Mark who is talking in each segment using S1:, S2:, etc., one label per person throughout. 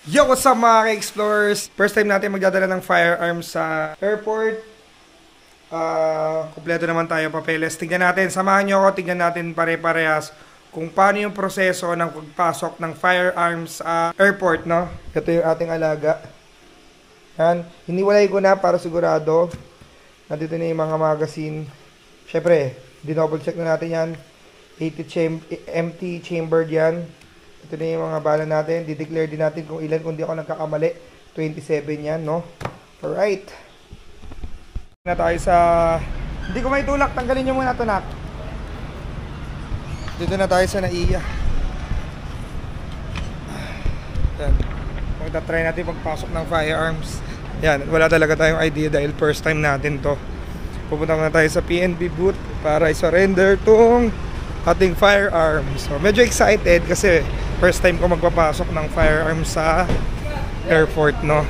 S1: Yo, what's up mga ka-explorers? First time natin magdadala ng firearms sa airport. Kompleto naman tayo papeles. Tignan natin, samahan nyo ako, tignan natin pare-parehas kung paano yung proseso ng pagpasok ng firearms sa airport, no? Ito yung ating alaga. Yan, hiniwalay ko na para sigurado. Nandito na yung mga magazine. Syempre, dinouble check na natin yan. Empty chambered yan. Ito na yung mga bala natin. Dideclare din natin kung ilan, kung di ako nagkakamali. 27 yan, no? Alright. Na tayo sa... Hindi ko may tulak. Tanggalin nyo muna ito, nak. Dito na tayo sa NAIA. Yan. Magta-try natin pagpasok ng firearms. Yan. Wala talaga tayong idea dahil first time natin to. Pupunta na tayo sa PNB booth para i-surrender tong ating firearms. So, medyo excited kasi first time ko magpapasok ng firearms sa airport, no?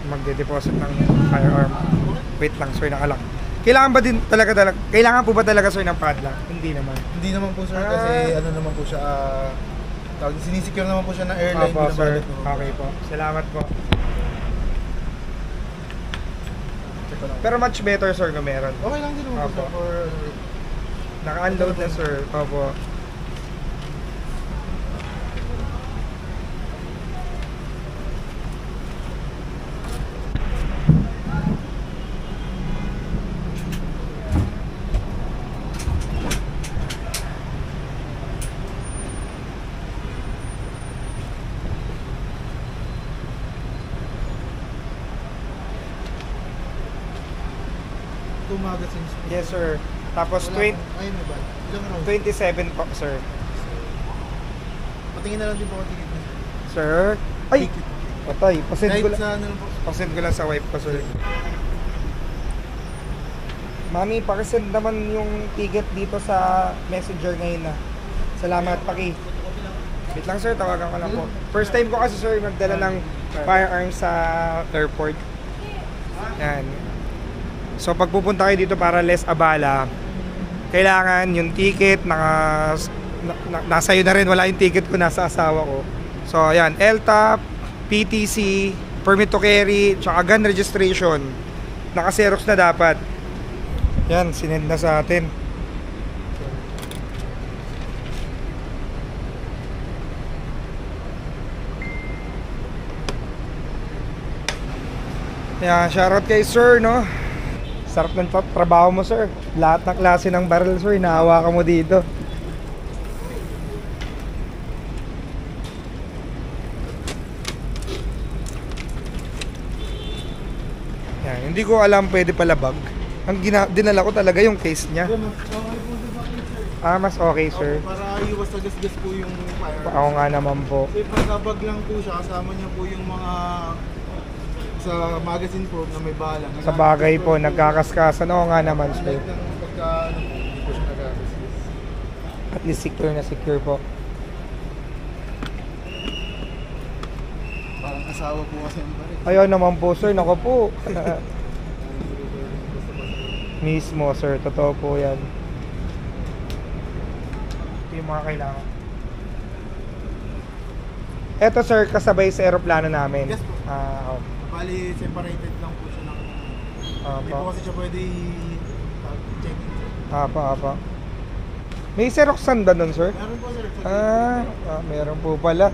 S1: Magde-deposit ng firearm. Wait lang, sir, nakalak. Kailangan ba din talaga, kailangan po ba talaga, sir, ng padlock? Hindi naman.
S2: Hindi naman po, sir, kasi ano naman po siya, sinisecure naman po siya ng airline.
S1: Opo, sir. Okay po. Salamat po. Pero much better, sir, kung meron.
S2: Okay lang din naman po, sir.
S1: Naka-unload na, sir. Opo.
S2: Two magazines po.
S1: Yes, sir. Tapos
S2: Ayun na ba? Ilang round?
S1: 27 po, sir.
S2: Patingin na lang din po ang ticket niya.
S1: Sir? Ay! Patay. Pasend ko
S2: Kahit
S1: lang.
S2: sa ano lang po.
S1: Pasend ko lang sa wife ko, sir. Mami, pakisend naman yung ticket dito sa messenger ngayon na. Salamat, Paki. Wait lang, sir. Tawagan ko lang po. First time ko kasi, sir, magdala ng firearms sa airport. Yan. So, pag pupunta kayo dito para less abala, kailangan yung ticket, nasa iyo na rin. Wala yung ticket ko, nasa asawa ko. So, ayan. LTAP, PTC, permit to carry, tsaka gun registration. Naka-xerox na dapat. Yan, sinend na sa atin. Yan, shoutout kay sir, no? Sarap ng trabaho mo, sir. Lahat ng klase ng barrel, sir, nahawakan mo dito. Yan, hindi ko alam pwede palabag. Ang dinala ko talaga yung case niya. Mas okay, sir.
S2: Para iwas sa gas-gas po yung firearms.
S1: Ako nga naman po.
S2: Kasi pagkabag lang po siya, kasama niya po yung mga sa magazine po na may bala.
S1: Sa bagay po, nagkakaskasan. Oo nga naman, sir.
S2: Pagka ano po, hindi po siya nagagasgas.
S1: At least secure na secure po.
S2: Parang asawa po kasi ang baril.
S1: Ayaw naman po, sir. Nako po. Mismo, sir. Totoo po yan. Ito yung mga kailangan. Eto, sir, kasabay sa aeroplano namin.
S2: Yes po.
S1: Oh.
S2: Bali, separated lang po siya ng... Hindi po kasi siya pwede check.
S1: Apa. May Xeroxan ba nun, sir?
S2: Meron po, sir.
S1: Meron po pala.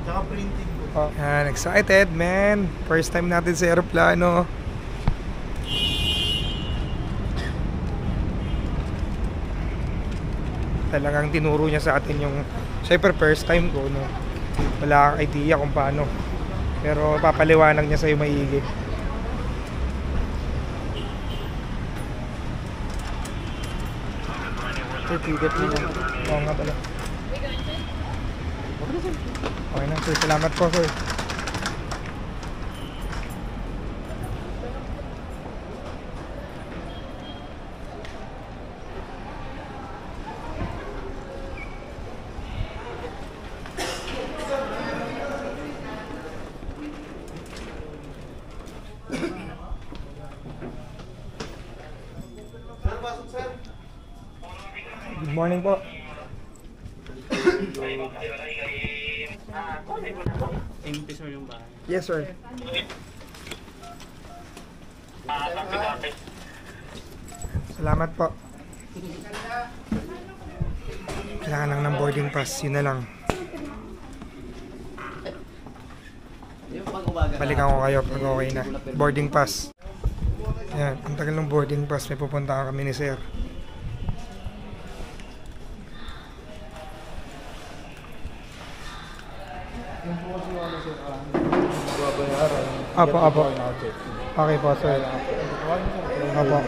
S2: Tsaka printing po.
S1: Yan, excited, man. First time natin sa aeroplano. Talagang tinuro niya sa atin yung... Siyempre, first time ko, no? Wala kang idea kung paano. Pero papaliwanag niya sa'yo maigi. Sir, ticket mo na. Oo nga pala. Okay na, sir. Salamat po, sir. Good morning po.
S3: Empty sir yung bahay.
S1: Yes, sir. Salamat po. Kailangan lang ng boarding pass. Yun na lang. Balikan ko kayo pag okay na. Boarding pass. Ayan, ang tagal ng boarding pass. May pupuntahan kami ni sir.
S2: Yung po kasi ano sir, babayaran.
S1: Apo, apo. Okay po, sir. Apo.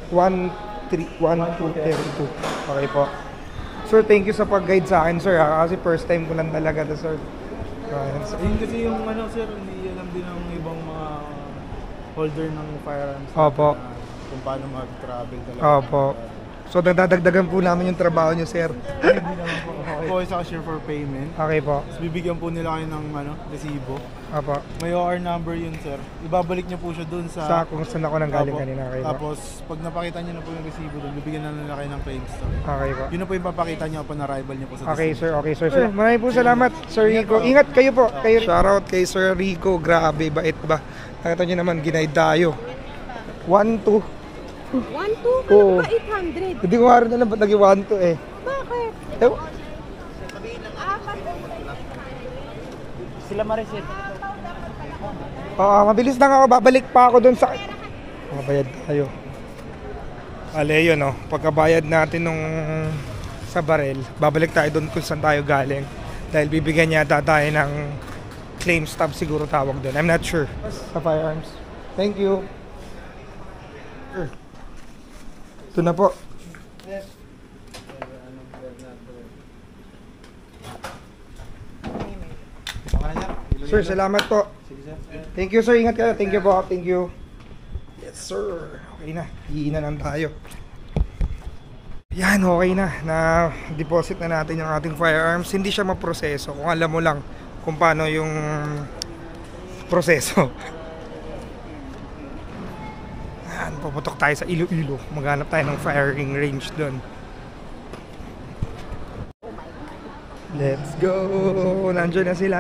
S1: 1-2-32. Okay po. Sir, thank you sa pag-guide sa akin, sir. Kasi first time ko lang talaga to, sir. Ayan, sir.
S2: Ayun kasi yung ano sir, hindi alam din ng ibang mga holder ng firearms.
S1: Opo.
S2: Kung paano mag-travel talaga.
S1: Opo. So, nadadagdagan po namin yung trabaho nyo, sir.
S2: Hindi naman po. Okay, sa cashier for payment.
S1: Okay po.
S2: Tapos bibigyan po nila kayo ng resibo.
S1: Opo.
S2: May OR number yun sir. Ibabalik niyo po siya dun sa...
S1: Sa kung saan ako nang galing
S2: Opo.
S1: kanina. Okay po.
S2: Tapos pag napakita niyo na po yung resibo dun, bibigyan na nila kayo ng claim stop.
S1: Okay po.
S2: Yun na po yung papakita niyo upon arrival niyo po sa
S1: Okay,
S2: destiny.
S1: sir. Okay, sir. Sir, maraming po salamat, Sir Rico. Ingat kayo po. Kayo. Shoutout kay Sir Rico. Grabe, bait ba? Nakita nyo naman, ginaid tayo. 1-2.
S4: 1-2?
S1: Oo.
S4: Kala ko ba 800?
S1: Hindi ko nga rin alam ba't naging 1-2 eh.
S4: Bakit?
S3: Sila Marisit.
S1: Mabilis lang ako. Babalik pa ako doon sa... Mabayad tayo. Ale yun, no? Pagkabayad natin nung sa barel, babalik tayo doon kung saan tayo galing. Dahil bibigyan yata tayo ng claim stop siguro tawag doon. I'm not sure. Sa firearms. Thank you. Sure. Ito na po. Sir, salamat po. Thank you, sir. Ingat kayo. Thank you po. Thank you. Yes, sir. Okay na. Iinan lang tayo. Yan, okay na. Na-deposit na natin yung ating firearms. Hindi siya maproseso. Kung alam mo lang kung paano yung proseso. Yan, puputok tayo sa Iloilo. Maghanap tayo ng firing range doon. Let's go! Nandiyan na sila!